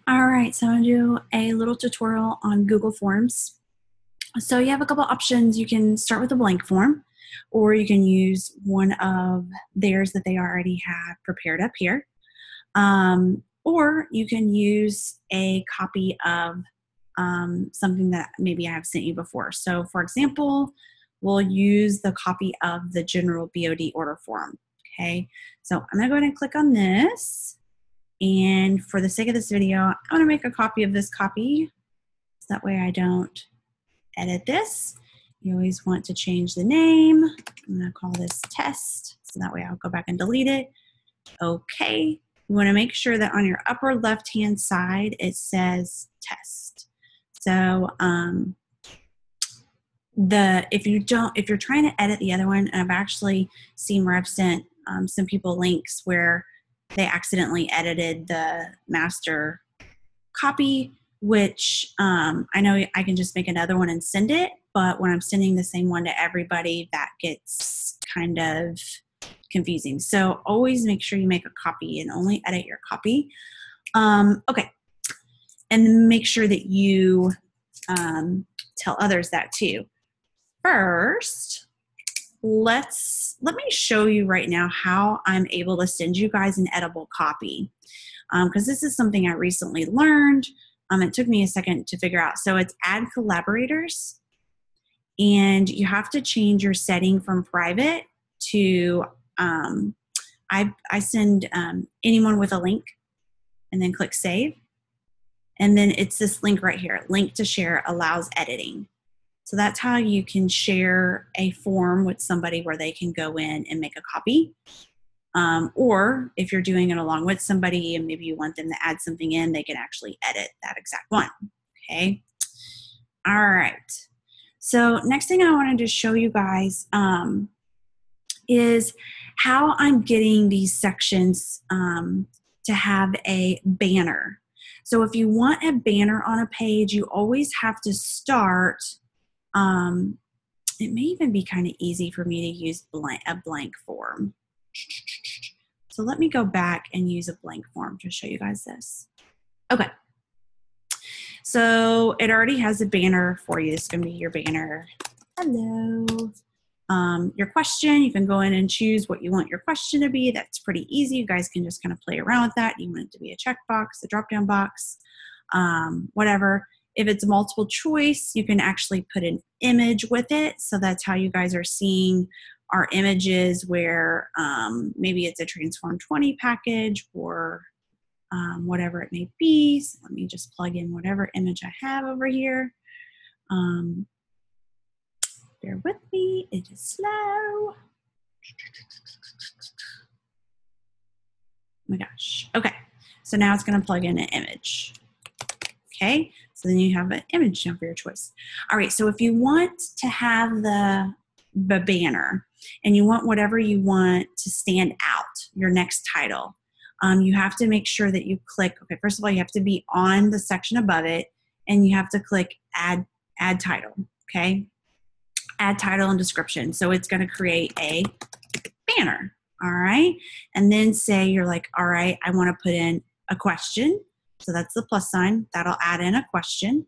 All right, so I'm going to do a little tutorial on Google Forms. So you have a couple options. You can start with a blank form, or you can use one of theirs that they already have prepared up here. Or you can use a copy of something that maybe I have sent you before. So for example, we'll use the copy of the general BOD order form. Okay, so I'm going to go ahead and click on this. And for the sake of this video, I'm going to make a copy of this copy. So that way I don't edit this. You always want to change the name. I'm going to call this test. So that way I'll go back and delete it. Okay. You want to make sure that on your upper left-hand side, it says test. So if you're trying to edit the other one, and I've actually seen where I've sent some people links where they accidentally edited the master copy, which I know I can just make another one and send it, but when I'm sending the same one to everybody, that gets kind of confusing. So always make sure you make a copy and only edit your copy. Okay, and make sure that you tell others that too. First, let me show you right now how I'm able to send you guys an editable copy, because this is something I recently learned. It took me a second to figure out. So it's add collaborators, and you have to change your setting from private to I send anyone with a link, and then click save, and then it's this link right here, link to share allows editing. So that's how you can share a form with somebody where they can go in and make a copy. Or if you're doing it along with somebody and maybe you want them to add something in, they can actually edit that exact one. Okay. All right. So next thing I wanted to show you guys is how I'm getting these sections to have a banner. So if you want a banner on a page, you always have to start. It may even be kind of easy for me to use a blank form. So let me go back and use a blank form to show you guys this. Okay. So it already has a banner for you. It's going to be your banner. Hello. Your question, you can go in and choose what you want your question to be. That's pretty easy. You guys can just kind of play around with that. You want it to be a checkbox, a drop-down box, whatever. If it's multiple choice, you can actually put an image with it. So that's how you guys are seeing our images where maybe it's a Transform 20 package or whatever it may be. So let me just plug in whatever image I have over here. Bear with me, it is slow. Oh my gosh. Okay, so now it's going to plug in an image. Okay, so then you have an image now for your choice. All right, so if you want to have the banner and you want whatever you want to stand out, your next title, you have to make sure that you click, okay, first of all, you have to be on the section above it and you have to click add title, okay? Add title and description. So it's going to create a banner, all right? And then say you're like, all right, I want to put in a question. So that's the plus sign. That'll add in a question.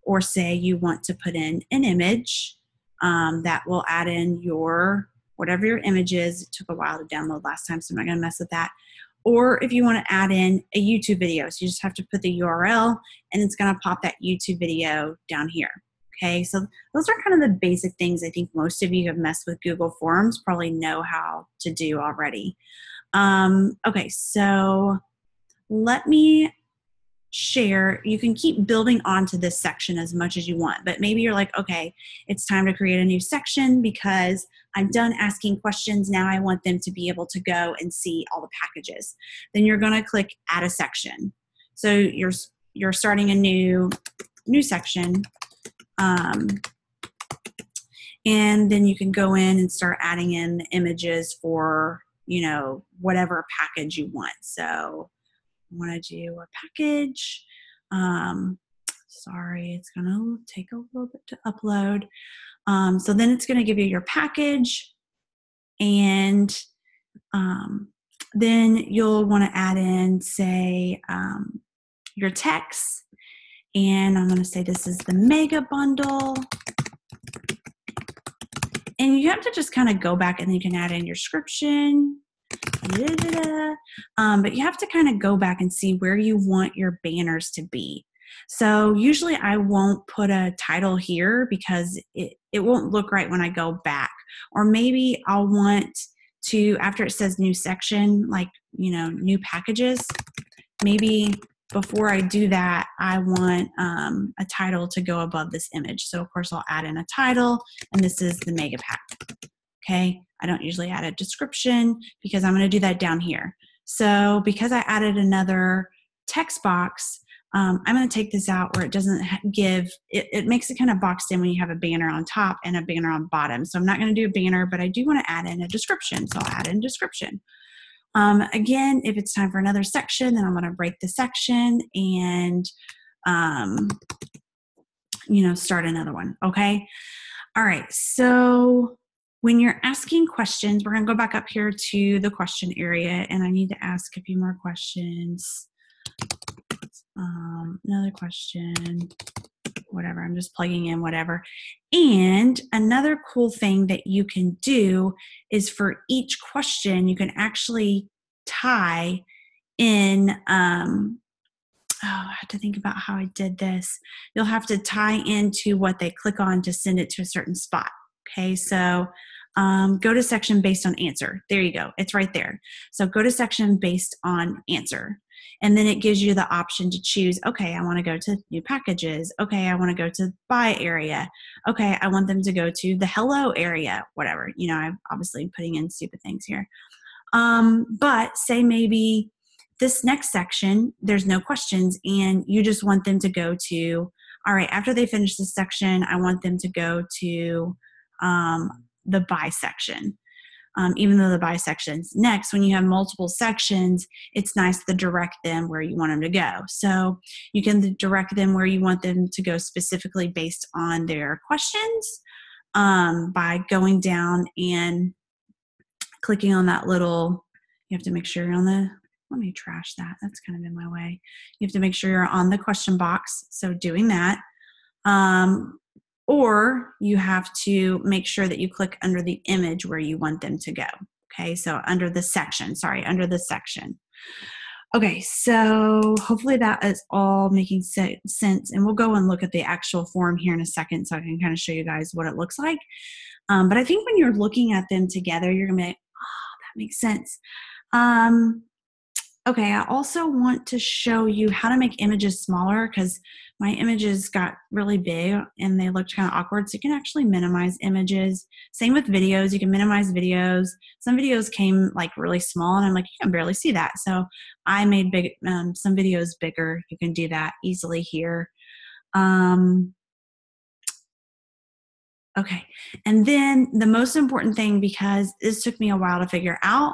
Or say you want to put in an image. That will add in your, whatever your image is. It took a while to download last time, so I'm not going to mess with that. Or if you want to add in a YouTube video, so you just have to put the URL and it's going to pop that YouTube video down here. Okay, so those are kind of the basic things I think most of you have messed with Google Forms probably know how to do already. Okay, so let me share. You can keep building onto this section as much as you want, but maybe you're like, okay, it's time to create a new section because I'm done asking questions. Now I want them to be able to go and see all the packages. Then you're going to click add a section. So you're starting a new section. And then you can go in and start adding in images for, you know, whatever package you want. So I want to do a package. Sorry, it's going to take a little bit to upload. So then it's going to give you your package, and then you'll want to add in, say, your text. And I'm going to say this is the mega bundle. And you have to just kind of go back and you can add in your description. But you have to kind of go back and see where you want your banners to be. So usually I won't put a title here because it won't look right when I go back. Or maybe I'll want to, after it says new section, like, you know, new packages, maybe before I do that, I want a title to go above this image. So of course I'll add in a title, and this is the mega pack. Okay, I don't usually add a description because I'm going to do that down here. So because I added another text box, I'm going to take this out where it doesn't give, it makes it kind of boxed in when you have a banner on top and a banner on bottom. So I'm not going to do a banner, but I do want to add in a description. So I'll add in description. Again, if it's time for another section, then I'm going to break the section and, you know, start another one. Okay. All right. So when you're asking questions, we're going to go back up here to the question area, and I need to ask a few more questions. Another question, whatever. I'm just plugging in whatever. And another cool thing that you can do is for each question, you can actually tie in, I have to think about how I did this. You'll have to tie into what they click on to send it to a certain spot. Okay, so go to section based on answer. There you go. It's right there. So go to section based on answer. And then it gives you the option to choose, okay, I want to go to new packages. Okay, I want to go to buy area. Okay, I want them to go to the hello area, whatever. You know, I'm obviously putting in stupid things here. But say maybe this next section, there's no questions, and you just want them to go to, all right, after they finish this section, I want them to go to the buy section. Even though the buy section's next, when you have multiple sections, it's nice to direct them where you want them to go. So you can direct them where you want them to go specifically based on their questions by going down and clicking on that little, you have to make sure you're on the, let me trash that. That's kind of in my way. You have to make sure you're on the question box. So doing that. Or you have to make sure that you click under the image where you want them to go. Okay, so under the section, under the section. Okay, so hopefully that is all making sense. And we'll go and look at the actual form here in a second so I can kind of show you guys what it looks like. But I think when you're looking at them together, you're gonna be like, oh, that makes sense. Okay, I also want to show you how to make images smaller because my images got really big and they looked kind of awkward. So you can actually minimize images. Same with videos, you can minimize videos. Some videos came like really small and I'm like, you can barely see that. So I made big some videos bigger. You can do that easily here. Okay, and then the most important thing, because this took me a while to figure out,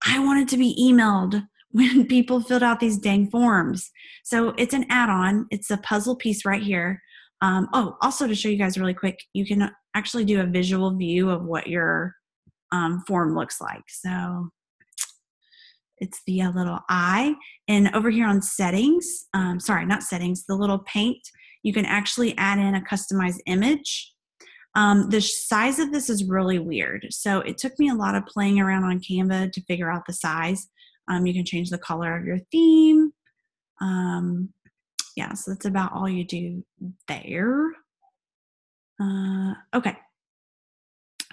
I wanted to be emailed when people filled out these dang forms. So it's an add-on. It's a puzzle piece right here. Also to show you guys really quick, you can actually do a visual view of what your form looks like. So it's the little eye. And over here on settings, sorry, not settings, the little paint, you can actually add in a customized image. The size of this is really weird. So it took me a lot of playing around on Canva to figure out the size. You can change the color of your theme. Yeah, so that's about all you do there. Okay.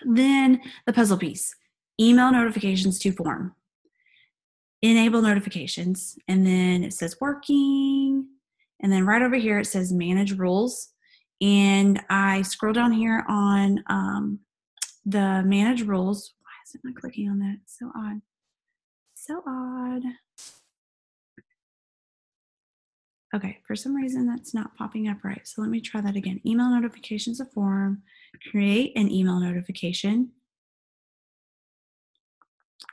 Then the puzzle piece, email notifications to form. Enable notifications, and then it says working, and then right over here it says manage rules. And I scroll down here on the manage rules. Why is it not clicking on that? It's so odd. So odd. Okay, for some reason that's not popping up right. So let me try that again. Email notifications of form, create an email notification.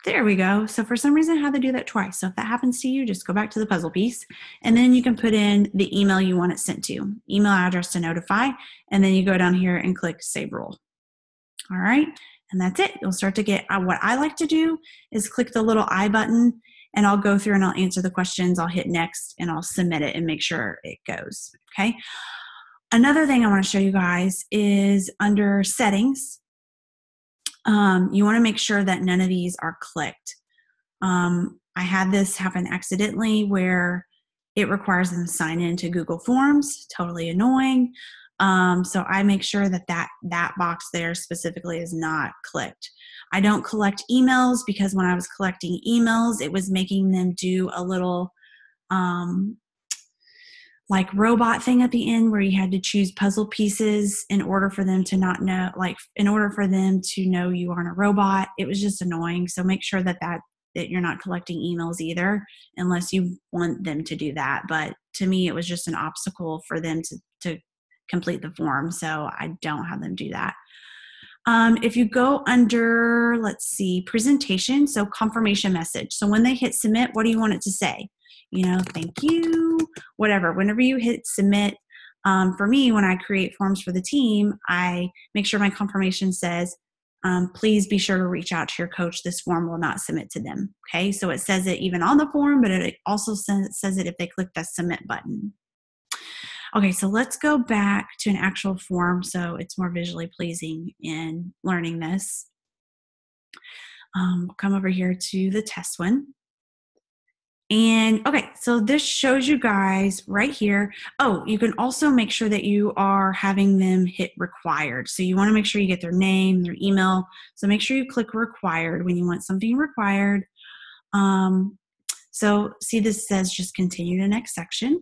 There we go. So for some reason I had to do that twice. So if that happens to you, just go back to the puzzle piece and then you can put in the email you want it sent to, email address to notify, and then you go down here and click save rule. All right. And that's it. You'll start to get, what I like to do is click the little I button and I'll go through and I'll answer the questions. I'll hit next and I'll submit it and make sure it goes. Okay. Another thing I want to show you guys is under settings. You want to make sure that none of these are clicked. I had this happen accidentally where it requires them to sign into Google Forms. Totally annoying. So I make sure that that box there specifically is not clicked. I don't collect emails because when I was collecting emails, it was making them do a little like robot thing at the end where you had to choose puzzle pieces in order for them to not know, like in order for them to know you aren't a robot. It was just annoying. So make sure that you're not collecting emails either, unless you want them to do that. But to me, it was just an obstacle for them to complete the form. So I don't have them do that. If you go under, let's see, presentation, so confirmation message. So when they hit submit, what do you want it to say? Thank you, whatever. Whenever you hit submit, for me, when I create forms for the team, I make sure my confirmation says, please be sure to reach out to your coach. This form will not submit to them. Okay, so it says it even on the form, but it also says it if they click the submit button. Okay, so let's go back to an actual form so it's more visually pleasing in learning this. We'll come over here to the test one. And okay, so this shows you guys right here. Oh, you can also make sure that you are having them hit required. So you want to make sure you get their name, their email. So make sure you click required when you want something required. So see, this says just continue to next section.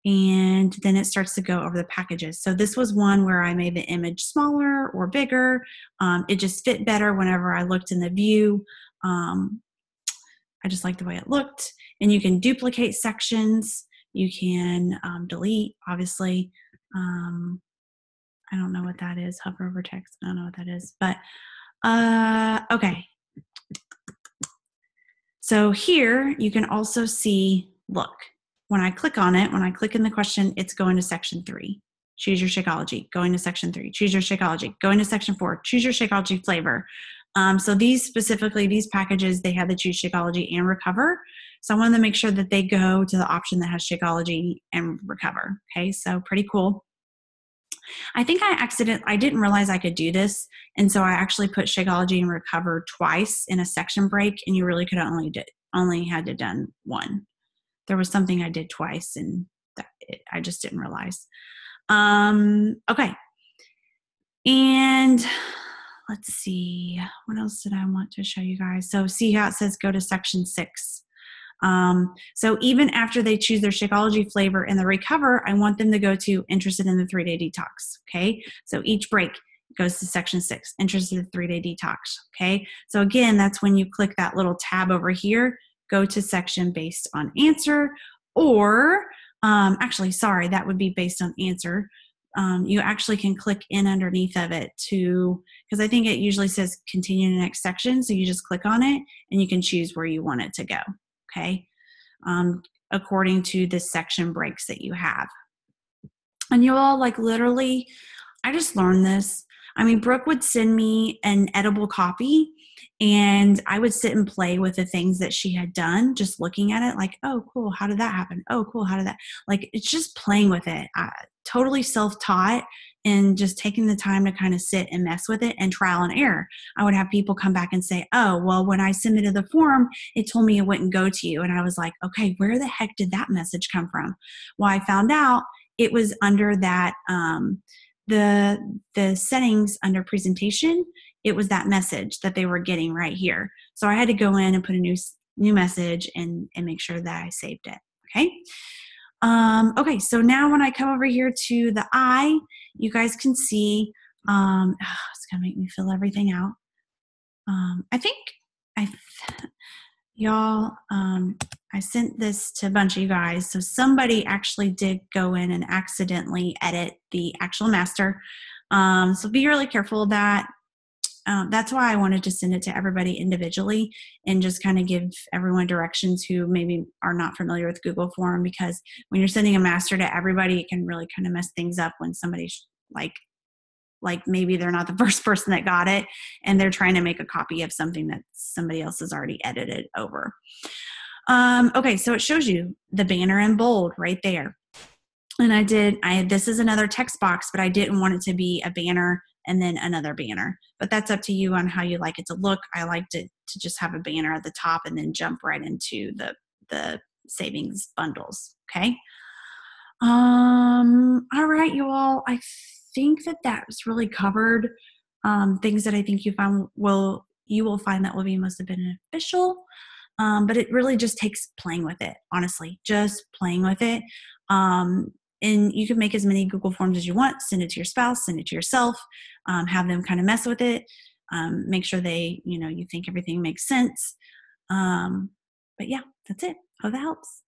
And then it starts to go over the packages. So this was one where I made the image smaller or bigger. It just fit better whenever I looked in the view. I just like the way it looked. And you can duplicate sections. You can delete, obviously. I don't know what that is. Hover over text. I don't know what that is. But okay. So here you can also see, look, when I click on it, when I click in the question, it's going to section 3. Choose your Shakeology, going to section 3. Choose your Shakeology, going to section 4. Choose your Shakeology flavor. So these packages, they have the Choose Shakeology and Recover. So I wanted to make sure that they go to the option that has Shakeology and Recover. Okay, so pretty cool. I think I didn't realize I could do this. And so I actually put Shakeology and Recover twice in a section break, and you really could only had to done one. There was something I did twice, and I just didn't realize. Okay. And let's see, what else did I want to show you guys? So see how it says go to section 6. So even after they choose their Shakeology flavor and the Recover, I want them to go to interested in the 3-day detox. Okay. So each break goes to section 6, interested in the 3-day detox. Okay. So again, that's when you click that little tab over here, go to section based on answer, or actually, sorry, that would be based on answer. You actually can click in underneath of it because I think it usually says continue to the next section. So you just click on it and you can choose where you want it to go. Okay. According to the section breaks that you have. And you all literally, I just learned this. I mean, Brooke would send me an edible copy and I would sit and play with the things that she had done, just looking at it like, oh, cool. How did that happen? Oh, cool. How did that? It's just playing with it. Totally self-taught and just taking the time to kind of sit and mess with it and trial and error. I would have people come back and say, oh, well, when I submitted the form, it told me it wouldn't go to you. And I was like, okay, where the heck did that message come from? Well, I found out it was under that, the settings under presentation, it was that message that they were getting right here. So I had to go in and put a new message and make sure that I saved it. Okay. Okay, so now when I come over here to the I, you guys can see, it's gonna make me fill everything out. I sent this to a bunch of you guys. So somebody actually did go in and accidentally edit the actual master. So be really careful of that. That's why I wanted to send it to everybody individually and just kind of give everyone directions who maybe are not familiar with Google Form, because when you're sending a master to everybody, it can really kind of mess things up when somebody's like maybe they're not the first person that got it and they're trying to make a copy of something that somebody else has already edited over. Okay, so it shows you the banner in bold right there. And this is another text box, but I didn't want it to be a banner and then another banner. But that's up to you on how you like it to look. I liked it to just have a banner at the top and then jump right into the savings bundles. Okay. All right, you all. I think that's really covered things that I think you will find that will be most beneficial. But it really just takes playing with it, honestly, just playing with it. And you can make as many Google Forms as you want, send it to your spouse, send it to yourself, have them kind of mess with it, make sure you think everything makes sense. But yeah, that's it. Hope that helps.